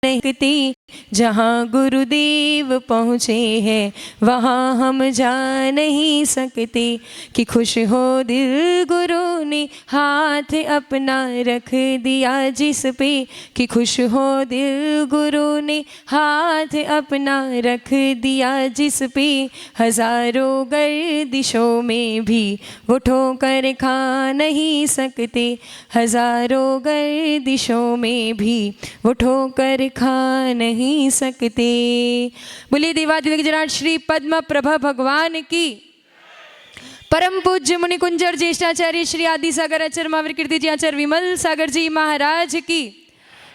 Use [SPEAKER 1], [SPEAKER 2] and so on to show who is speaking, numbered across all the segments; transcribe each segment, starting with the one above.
[SPEAKER 1] नहीं, जहाँ गुरुदेव पहुँचे हैं वहाँ हम जा नहीं सकते। कि खुश हो दिल गुरु ने हाथ अपना रख दिया जिस पे, कि खुश हो दिल गुरु ने हाथ अपना रख दिया जिस पे, हजारों गर्दिशों में भी वो ठोकर खा नहीं सकते, हजारों गर्दिशों में भी वो ठोकर खा नहीं सकते। बोलिए देवाधिदेव गजराज श्री पद्म प्रभा भगवान की। परम पूज्य मुनि कुंजर ज्येष्ठाचार्य श्री आदि सागर आचार्य महावीर कीर्ति जी आचार्य विमल सागर जी महाराज की।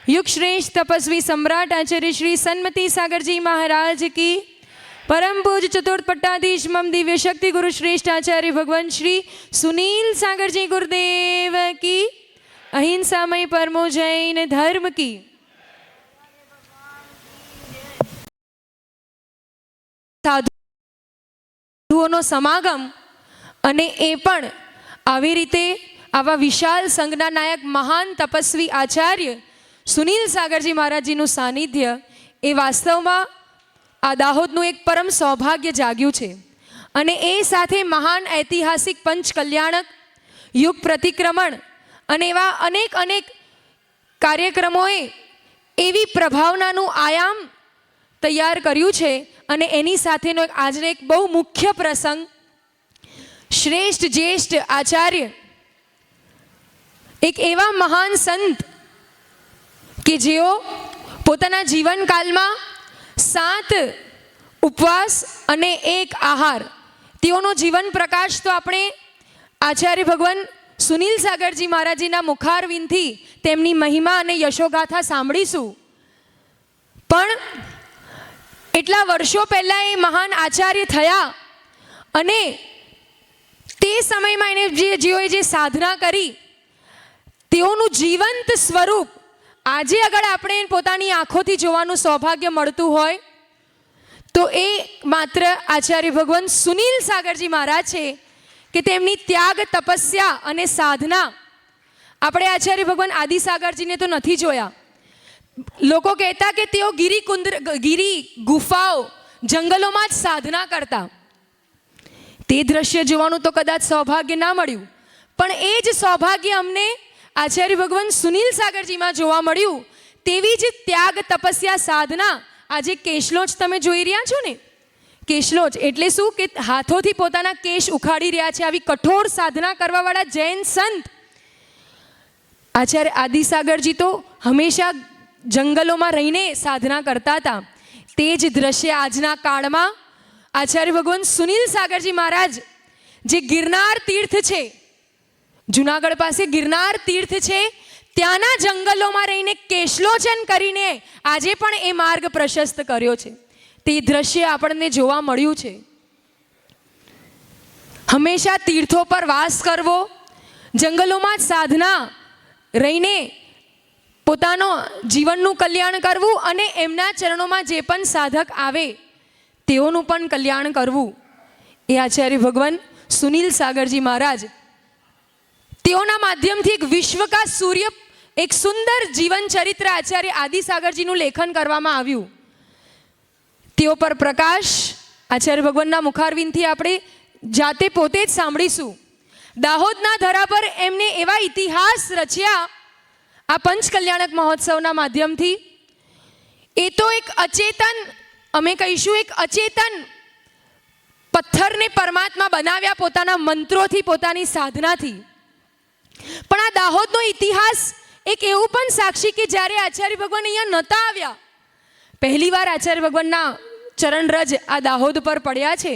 [SPEAKER 1] युग श्रेष्ठ तपस्वी सम्राट आचार्य श्री सन्मति सागर जी महाराज की। परम पूज्य चतुर्थ पट्टाधीश मम दिव्य शक्ति गुरु श्रेष्ठ आचार्य भगवान श्री सुनील सागर जी गुरुदेव की। अहिंसामय परमो जैन धर्म की। સાધુઓનો સમાગમ અને એ પણ આવી રીતે આવા વિશાળ સંઘના નાયક મહાન તપસ્વી આચાર્ય સુનિલ સાગરજી મહારાજજીનું સાનિધ્ય એ વાસ્તવમાં આ દાહોદનું એક પરમ સૌભાગ્ય જાગ્યું છે। અને એ સાથે મહાન ઐતિહાસિક પંચ કલ્યાણક યુગ પ્રતિક્રમણ અને એવા અનેક અનેક કાર્યક્રમોએ એવી પ્રભાવનાનું આયામ તૈયાર કર્યું છે। અને એની સાથેનો આજનો એક બહુ મુખ્ય પ્રસંગ, શ્રેષ્ઠ જ્યેષ્ઠ આચાર્ય એક એવા મહાન સંત કે જેઓ પોતાના જીવનકાળમાં 7 ઉપવાસ અને 1 આહાર, તેઓનો જીવન પ્રકાશ તો આપણે આચાર્ય ભગવાન સુનિલ સાગરજી મહારાજજીના મુખારવિંદથી તેમની મહિમા અને યશોગાથા સાંભળીશું। પણ એટલા વર્ષો પહેલાં એ મહાન આચાર્ય થયા અને તે સમયમાં એને જેઓએ જે સાધના કરી તેઓનું જીવંત સ્વરૂપ આજે અગર આપણે પોતાની આંખોથી જોવાનું સૌભાગ્ય મળતું હોય તો એ માત્ર આચાર્ય ભગવાન સુનિલ સાગરજી મહારાજ છે કે તેમની ત્યાગ, તપસ્યા અને સાધના આપણે આચાર્ય ભગવાન આદિ સાગરજીને તો નથી જોયા। લોકો કહેતા કે તેઓ ગિરી ગુફાઓ જંગલોમાં જ સાધના કરતા। તે દ્રશ્ય જોવાનું તો કદાચ સૌભાગ્ય ના મળ્યું, પણ એ જ સૌભાગ્ય અમને આચાર્ય ભગવાન સુનિલ સાગરજીમાં જોવા મળ્યું। તેવી જ ત્યાગ, તપસ્યા, સાધના આજે કેશલોચ તમે જોઈ રહ્યા છો ને। કેશલોચ એટલે શું કે હાથોથી પોતાના કેશ ઉખાડી રહ્યા છે। આવી કઠોર સાધના કરવાવાળા જૈન સંત આચાર્ય આદિ સાગરજી તો હંમેશા જંગલોમાં રહીને સાધના કરતા હતા। તે જ દ્રશ્ય આજના કાળમાં આચાર્ય ભગવાન સુનિલ સાગરજી મહારાજ જે ગિરનાર તીર્થ છે, જુનાગઢ પાસે ગિરનાર તીર્થ છે, ત્યાંના જંગલોમાં રહીને કેશલોચન કરીને આજે પણ એ માર્ગ પ્રશસ્ત કર્યો છે। તે દ્રશ્ય આપણને જોવા મળ્યું છે। હંમેશા તીર્થો પર વાસ કરવો, જંગલોમાં જ સાધના રહીને પોતાનો જીવનનું કલ્યાણ કરવું અને એમના ચરણોમાં જે પણ સાધક આવે તેઓનું પણ કલ્યાણ કરવું, એ આચાર્ય ભગવાન સુનિલ સાગરજી મહારાજ તેઓના માધ્યમથી એક વિશ્વ કા સૂર્ય, એક સુંદર જીવન ચરિત્ર આચાર્ય આદિ સાગરજીનું લેખન કરવામાં આવ્યું। તેઓ પર પ્રકાશ આચાર્ય ભગવાનના મુખારવિંદથી આપણે જાતે પોતે જ સાંભળીશું। દાહોદના ધરા પર એમને એવા ઇતિહાસ રચ્યા આ પંચ કલ્યાણક મહોત્સવના માધ્યમથી। એ તો એક અચેતન, અમે કહીશું એક અચેતન પથ્થરને પરમાત્મા બનાવ્યા પોતાના મંત્રોથી, પોતાની સાધનાથી। પણ આ દાહોદનો ઇતિહાસ એક એવું પણ સાક્ષી કે જ્યારે આચાર્ય ભગવાન અહીંયા નહોતા આવ્યા, પહેલી વાર આચાર્ય ભગવાનના ચરણરજ આ દાહોદ પર પડ્યા છે,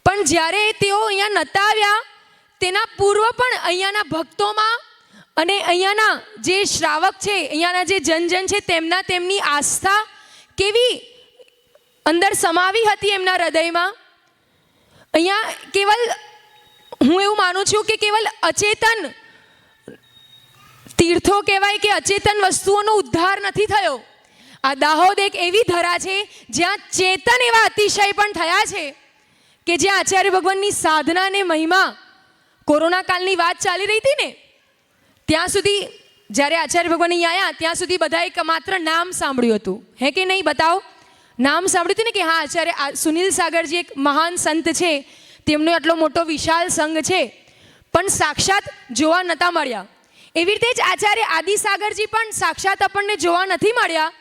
[SPEAKER 1] પણ જ્યારે તેઓ અહીંયા નહોતા આવ્યા તેના પૂર્વ પણ અહીંયાના ભક્તોમાં અને અહીંયાના જે શ્રાવક છે, અહીંયાના જે જન છે તેમની આસ્થા કેવી અંદર સમાવી હતી એમના હૃદયમાં। અહીંયા કેવલ હું એવું માનું છું કે કેવલ અચેતન તીર્થો કહેવાય કે અચેતન વસ્તુઓનો ઉદ્ધાર નથી થયો। આ દાહોદ એક એવી ધરા છે જ્યાં ચેતન એવા અતિશય પણ થયા છે કે જ્યાં આચાર્ય ભગવાનની સાધના અને મહિમા, કોરોના કાળની વાત ચાલી રહી હતી ને, ત્યાં સુધી જ્યારે આચાર્ય ભગવાન અહીં આવ્યા ત્યાં સુધી બધાએ માત્ર નામ સાંભળ્યું હતું, હે કે નહીં? બતાવો, નામ સાંભળ્યું હતું ને કે હા આચાર્ય સુનિલ સાગરજી એક મહાન સંત છે, તેમનો આટલો મોટો વિશાળ સંઘ છે, પણ સાક્ષાત જોવા નહોતા મળ્યા. એવી રીતે જ આચાર્ય આદિસાગરજી પણ સાક્ષાત આપણને જોવા નથી મળ્યા,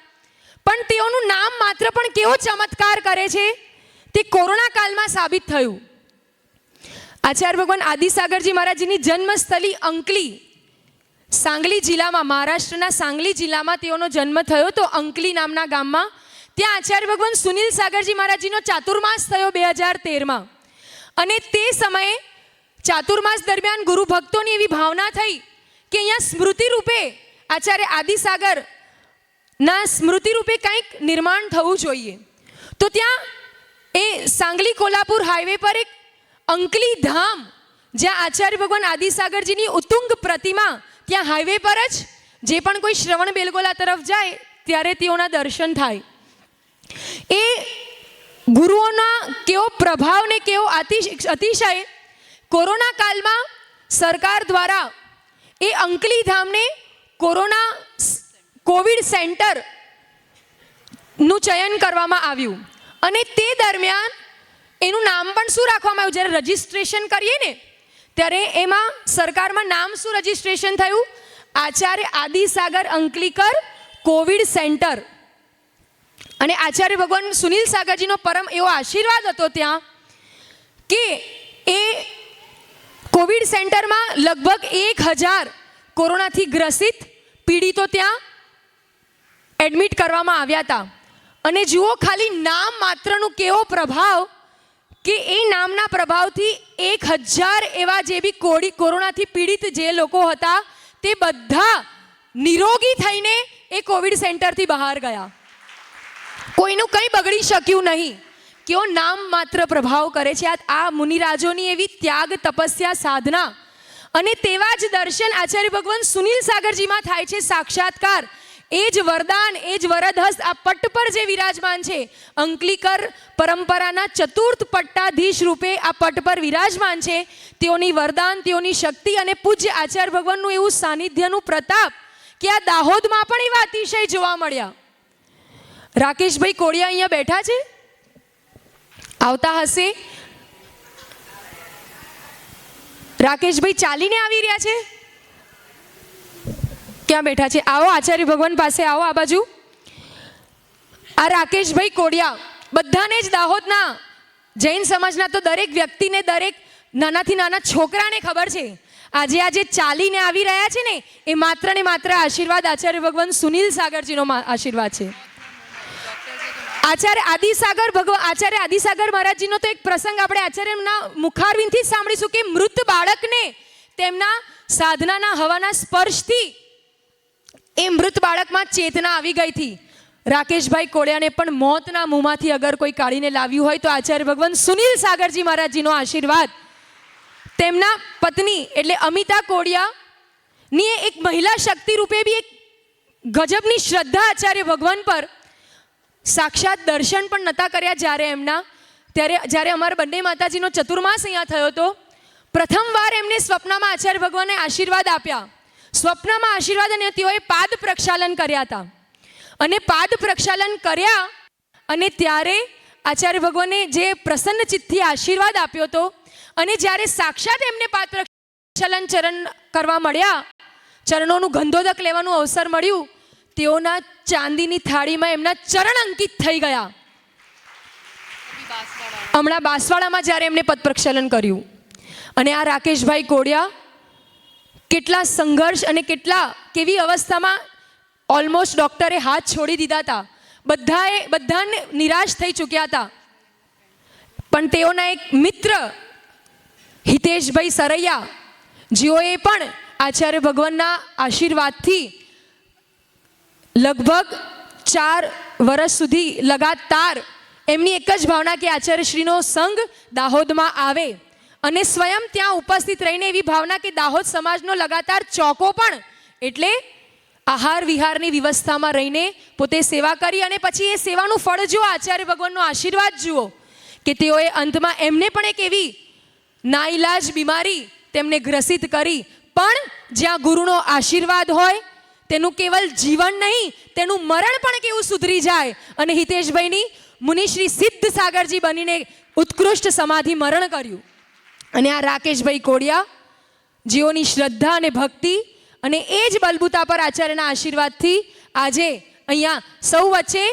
[SPEAKER 1] પણ તેઓનું નામ માત્ર પણ કેવો ચમત્કાર કરે છે તે કોરોના કાળમાં સાબિત થયું. આચાર્ય ભગવાન આદિસાગરજી મહારાજજીની જન્મસ્થળી અંકલી, સાંગલી જિલ્લામાં, મહારાષ્ટ્રના સાંગલી જિલ્લામાં તેઓનો જન્મ થયો તો અંકલી નામના ગામમાં. ત્યાં આચાર્ય ભગવાન સુનિલ સાગરજી મહારાજજીનો ચાતુર્માસ થયો 2013માં. અને તે સમયે ચાતુર્માસ દરમિયાન ગુરુ ભક્તોની એવી ભાવના થઈ કે અહીંયા સ્મૃતિ રૂપે આચાર્ય આદિસાગરના સ્મૃતિ રૂપે કંઈક નિર્માણ થવું જોઈએ. તો ત્યાં એ સાંગલી કોલ્હાપુર હાઈવે પર એક અંકલી ધામ, જ્યાં આચાર્ય ભગવાન આદિસાગરજીની ઉત્તુંગ પ્રતિમા, ત્યાં હાઈવે પર જ જે પણ કોઈ શ્રવણ બેલગોલા તરફ જાય ત્યારે તેઓના દર્શન થાય. એ ગુરુઓના કેવો પ્રભાવ ને કેવો અતિશય કોરોના કાળમાં સરકાર દ્વારા એ અંકલી ધામને કોવિડ સેન્ટરનું ચયન કરવામાં આવ્યું. અને તે દરમિયાન એનું નામ પણ શું રાખવામાં આવ્યું? જ્યારે રજિસ્ટ્રેશન કરીએ ને ત્યારે એમાં સરકારમાં નામ શું રજિસ્ટ્રેશન થયું? Acharya આદિસાગર અંકલીકર Covid centre. અને આચાર્ય ભગવાન સુનિલ સાગરજીનો પરમ એવો આશીર્વાદ હતો ત્યાં કે એ કોવિડ સેન્ટરમાં લગભગ 1000 કોરોનાથી ગ્રસિત પીડિતો ત્યાં એડમિટ કરવામાં આવ્યા હતા. અને જુઓ ખાલી નામ માત્રનું કેવો પ્રભાવ કે એ નામના પ્રભાવથી 1000 એવા જે બી કોરોનાથી પીડિત જે લોકો હતા તે બધા નિરોગી થઈને એ કોવિડ સેન્ટરથી બહાર ગયા. કોઈનું કંઈ બગડી શક્યું નહીં. કેવો નામ માત્ર પ્રભાવ કરે છે. આ મુનિરાજોની એવી ત્યાગ, તપસ્યા, સાધના અને તેવા જ દર્શન આચાર્ય ભગવાન સુનિલ સાગરજીમાં થાય છે. સાક્ષાત્કાર, એ જ વરદાન, એ જ વરદહસ્ત આ પટ્ટ પર જે વિરાજમાન છે, અંકલીકર પરંપરાના ચતુર્થ પટ્ટાધીશ રૂપે આ પટ્ટ પર વિરાજમાન છે. તેઓની વરદાન, તેઓની શક્તિ અને પૂજ્ય આચાર્ય ભગવાનનું એવું સાનિધ્યનું પ્રતાપ કે આ દાહોદમાં પણ એવા અતિશય જોવા મળ્યા. રાકેશભાઈ કોડિયા અહીંયા બેઠા છે, આવતા હશે. રાકેશભાઈ ચાલીને આવી રહ્યા છે, ક્યાં બેઠા છે? આવો આચાર્ય ભગવાન પાસે આવો, આ બાજુ. આ રાકેશભાઈ કોડિયા બધાને જ દાહોદના જૈન સમાજના તો દરેક વ્યક્તિને, દરેક નાનાથી નાના છોકરાને ખબર છે આજે ચાલીને આવી રહ્યા છે ને એ માત્ર ને માત્ર આશીર્વાદ આચાર્ય ભગવાન સુનિલ સાગરજીનો આશીર્વાદ છે. આચાર્ય આદિસાગર મહારાજજીનો તો એક પ્રસંગ આપણે આચાર્યના મુખારવિંદથી જ સાંભળીશું કે મૃત બાળકને તેમના સાધનાના હવાના સ્પર્શથી એ મૃત બાળકમાં ચેતના આવી ગઈ હતી. રાકેશભાઈ કોડિયાને પણ મોતના મુંહમાંથી અગર કોઈ કાઢીને લાવ્યું હોય તો આચાર્ય ભગવાન સુનિલ સાગરજી મહારાજજીનો આશીર્વાદ. તેમના પત્ની એટલે અમિતા કોડિયાની એક મહિલા શક્તિ રૂપે બી એક ગજબની શ્રદ્ધા આચાર્ય ભગવાન પર. સાક્ષાત દર્શન પણ નહોતા કર્યા જ્યારે અમારા બંને માતાજીનો ચતુર્માસ અહીંયા થયો હતો. પ્રથમવાર એમને સ્વપ્નમાં આચાર્ય ભગવાને આશીર્વાદ આપ્યા. સ્વપ્નમાં આશીર્વાદ અને તેઓએ પાદ પ્રક્ષાલન કર્યા હતા. અને પાદ પ્રક્ષાલન કર્યા અને ત્યારે આચાર્ય ભગવાને જે પ્રસન્ન ચિત્તથી આશીર્વાદ આપ્યો હતો અને જ્યારે સાક્ષાત એમને પાદ પ્રક્ષાલન ચરણ કરવા મળ્યા, ચરણોનું ગંધોદક લેવાનું અવસર મળ્યું, તેઓના ચાંદીની થાળીમાં એમના ચરણ અંકિત થઈ ગયા. હમણાં બાંસવાડામાં જ્યારે એમને પદ પ્રક્ષાલન કર્યું. અને આ રાકેશભાઈ કોડિયા કેટલા સંઘર્ષ અને કેવી અવસ્થામાં ઓલમોસ્ટ ડૉક્ટરે હાથ છોડી દીધા હતા. બધાને નિરાશ થઈ ચૂક્યા હતા. પણ તેઓના એક મિત્ર હિતેશભાઈ સરૈયા, જેઓએ પણ આચાર્ય ભગવાનના આશીર્વાદથી લગભગ 4 વર્ષ સુધી લગાતાર એમની એક જ ભાવના કે આચાર્યશ્રીનો સંઘ દાહોદમાં આવે અને સ્વયં ત્યાં ઉપસ્થિત રહીને એવી ભાવના કે દાહોદ સમાજનો લગાતાર ચોકો પણ એટલે આહાર વિહારની વ્યવસ્થામાં રહીને પોતે સેવા કરી. અને પછી એ સેવાનું ફળ જુઓ, આચાર્ય ભગવાનનો આશીર્વાદ જુઓ કે તેઓએ અંતમાં એમને પણ એક એવી નાઈલાજ બીમારી તેમને ગ્રસિત કરી. પણ જ્યાં ગુરુનો આશીર્વાદ હોય તેનું કેવલ જીવન નહીં, તેનું મરણ પણ કેવું સુધરી જાય. અને હિતેશભાઈની મુનિશ્રી સિદ્ધ સાગરજી બનીને ઉત્કૃષ્ટ સમાધિ મરણ કર્યું. અને આ રાકેશભાઈ કોડિયા, જેઓની શ્રદ્ધા અને ભક્તિ અને એ જ બલબૂતા પર આચાર્યના આશીર્વાદથી આજે અહીંયા સૌ વચ્ચે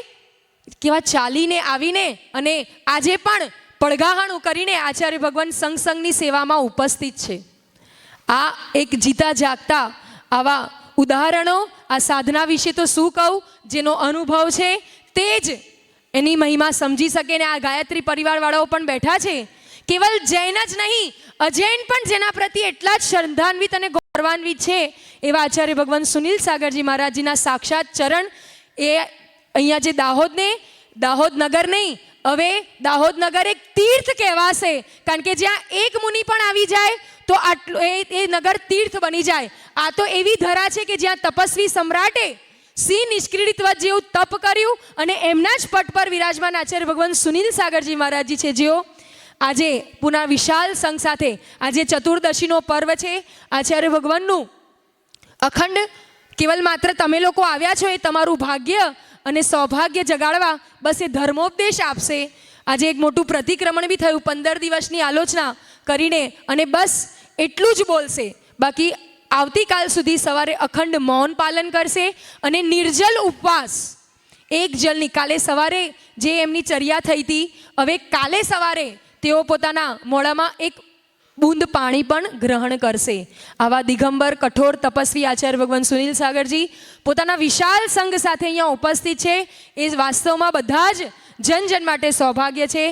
[SPEAKER 1] કેવા ચાલીને આવીને અને આજે પણ પડઘાહાણું કરીને આચાર્ય ભગવાન સંઘની સેવામાં ઉપસ્થિત છે. આ એક જીતા જાગતા આવા ઉદાહરણો, આ સાધના વિશે તો શું કહું, જેનો અનુભવ છે તે જ એની મહિમા સમજી શકે. ને આ ગાયત્રી પરિવારવાળાઓ પણ બેઠા છે, કેવલ જૈન જ નહીં, અજૈન પણ જેના પ્રત્યે એટલા જ શ્રદ્ધાન્વિત અને ગૌરવાન્વિત છે એવા આચાર્ય ભગવાન સુનિલ સાગરજી મહારાજજીના સાક્ષાત ચરણ એ અહીંયા જે દાહોદ નગર નહીં, હવે દાહોદ નગર એક તીર્થ કહેવાશે. કારણ કે જ્યાં એક મુનિ પણ આવી જાય તો આટલું એ નગર તીર્થ બની જાય. આ તો એવી ધરા છે કે જ્યાં તપસ્વી સમ્રાટે સિંહ નિષ્ક્રીડિતવત જેવું તપ કર્યું અને એમના જ પટ પર વિરાજમાન આચાર્ય ભગવાન સુનિલ સાગરજી મહારાજજી છે, જેઓ આજે પુના વિશાળ સંઘ સાથે આજે ચતુર્દશીનો પર્વ છે. આચાર્ય ભગવાનનું અખંડ કેવલ માત્ર તમે લોકો આવ્યા છો એ તમારું ભાગ્ય અને સૌભાગ્ય જગાડવા બસ એ ધર્મોપદેશ આપશે. આજે એક મોટું પ્રતિક્રમણ બી થયું, 15 દિવસની આલોચના કરીને, અને બસ એટલું જ બોલશે. બાકી આવતીકાલ સુધી સવારે અખંડ મૌન પાલન કરશે અને નિર્જલ ઉપવાસ, એક જલની. કાલે સવારે જે એમની ચર્યા થઈ હતી, હવે કાલે સવારે તેઓ પોતાના મોઢામાં એક બૂંદ પાણી પણ ગ્રહણ કરશે. આવા દિગંબર કઠોર તપસ્વી આચાર્ય ભગવાન સુનિલ સાગરજી પોતાના વિશાળ સંઘ સાથે અહીંયા ઉપસ્થિત છે. એ વાસ્તવમાં બધા જ જન માટે સૌભાગ્ય છે.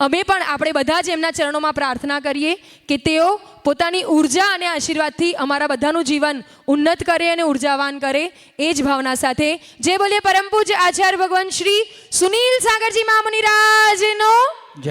[SPEAKER 1] અમે પણ આપણે બધા જ એમના ચરણોમાં પ્રાર્થના કરીએ કે તેઓ પોતાની ઉર્જા અને આશીર્વાદથી અમારા બધાનું જીવન ઉન્નત કરે અને ઉર્જાવાન કરે, એ જ ભાવના સાથે જય બોલીએ પરમ પૂજ્ય આચાર્ય ભગવાન શ્રી સુનિલ સાગરજી મહામુનિરાજ.